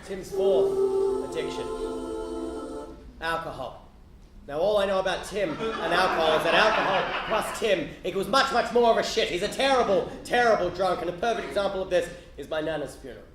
Tim's fourth addiction, alcohol. Now all I know about Tim and alcohol is that alcohol plus Tim equals much, much more of a shit. He's a terrible, terrible drunk, and a perfect example of this is my Nana's funeral.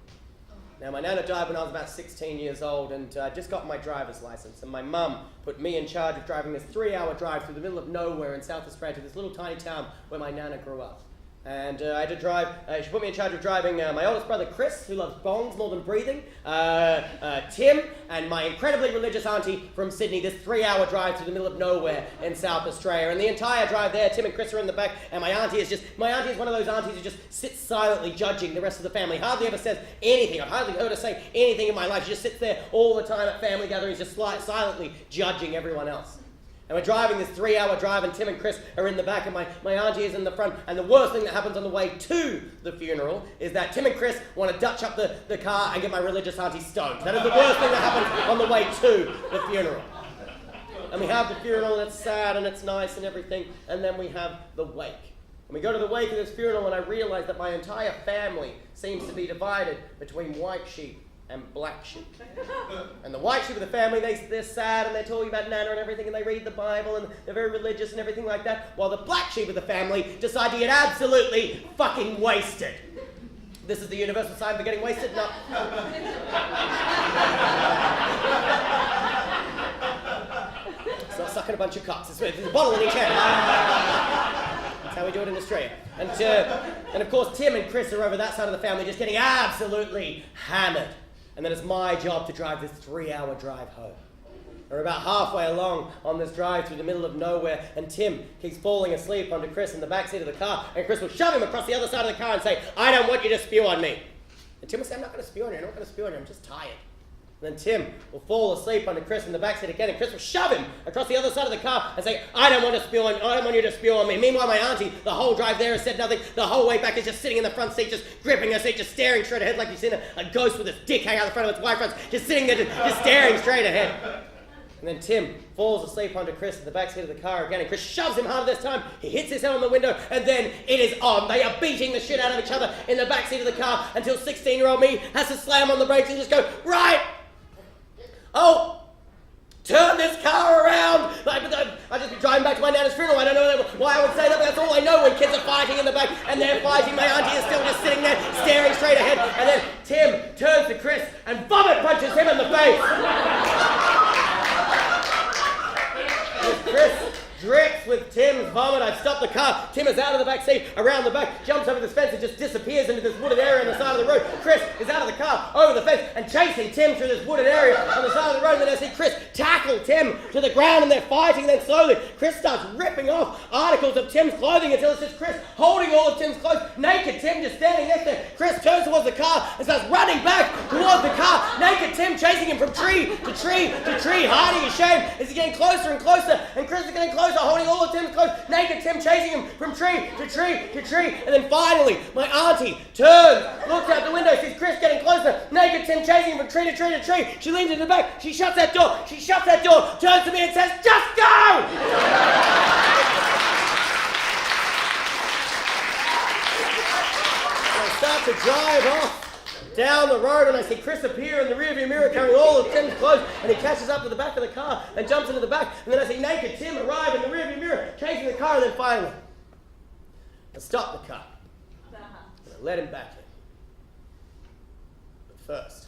Now my Nana died when I was about 16 years old, and I just got my driver's license, and my mum put me in charge of driving this 3-hour drive through the middle of nowhere in South Australia to this little tiny town where my Nana grew up. And I had to drive, she put me in charge of driving my oldest brother Chris, who loves bongs more than breathing, Tim, and my incredibly religious auntie from Sydney, this 3-hour drive through the middle of nowhere in South Australia. And the entire drive there, Tim and Chris are in the back, and my auntie is one of those aunties who just sits silently judging the rest of the family, hardly ever says anything. I've hardly heard her say anything in my life. She just sits there all the time at family gatherings, just silently judging everyone else. And we're driving this 3-hour drive, and Tim and Chris are in the back, and my auntie is in the front. And the worst thing that happens on the way to the funeral is that Tim and Chris want to Dutch up the car and get my religious auntie stoned. That is the worst thing that happens on the way to the funeral. And we have the funeral, and it's sad, and it's nice, and everything. And then we have the wake. And we go to the wake of this funeral, and I realize that my entire family seems to be divided between white sheep and black sheep. And the white sheep of the family, they're sad and they're talking about Nana and everything, and they read the Bible and they're very religious and everything like that, while the black sheep of the family decide to get absolutely fucking wasted. This is the universal sign for getting wasted? No. It's not sucking a bunch of cocks. There's a bottle in each hand. That's how we do it in Australia. And of course, Tim and Chris are over that side of the family just getting absolutely hammered. And then it's my job to drive this 3-hour drive home. We're about halfway along on this drive through the middle of nowhere, and Tim keeps falling asleep onto Chris in the backseat of the car, and Chris will shove him across the other side of the car and say, "I don't want you to spew on me." And Tim will say, "I'm not going to spew on you, I'm not going to spew on you, I'm just tired." And then Tim will fall asleep under Chris in the backseat again, and Chris will shove him across the other side of the car and say, "I don't want to spew on you, I don't want you to spew on me." Meanwhile, my auntie, the whole drive there, has said nothing. The whole way back is just sitting in the front seat, just gripping her seat, just staring straight ahead like you've seen a ghost with its dick hanging out the front of its white front, just sitting there, just staring straight ahead. And then Tim falls asleep onto Chris in the backseat of the car again, and Chris shoves him hard this time. He hits his head on the window, and then it is on. They are beating the shit out of each other in the backseat of the car until 16-year-old me has to slam on the brakes and just go, "Right! Oh, turn this car around." I just be driving back to my Nana's funeral. I don't know why I would say that, but that's all I know when kids are fighting in the back and they're fighting. My auntie is still just sitting there staring straight ahead. And then Tim turns to Chris and vomit punches him in the face. Chris drips with Tim's vomit. I've stopped the car. Tim is out of the back seat, around the back, jumps over this fence and just disappears into this wooded area on the side of the road. Chris is out of the car, over the fence, and chasing Tim through this wooded area on the side of the road. And then I see Chris tackle Tim to the ground, and they're fighting. And then slowly, Chris starts ripping off articles of Tim's clothing until it's just Chris holding all of Tim's clothes, naked Tim just standing next to him. Chris turns towards the car and starts running back towards the car. Naked Tim chasing him from tree to tree to tree, hiding his shame as he's getting closer and closer. And Chris is getting closer, holding all of Tim's clothes. Naked Tim chasing him from tree to tree to tree. And then finally, my auntie turns, looks out the window, sees Chris getting closer. Naked Tim chasing him from tree to tree to tree. She leans in the back. She shuts that door. Turns to me and says, "Just go!" I start to drive off down the road, and I see Chris appear in the rearview mirror carrying all of Tim's clothes, and he catches up to the back of the car and jumps into the back, and then I see naked Tim arrive in the rearview mirror chasing the car, and then finally I stop the car and I let him back in. But first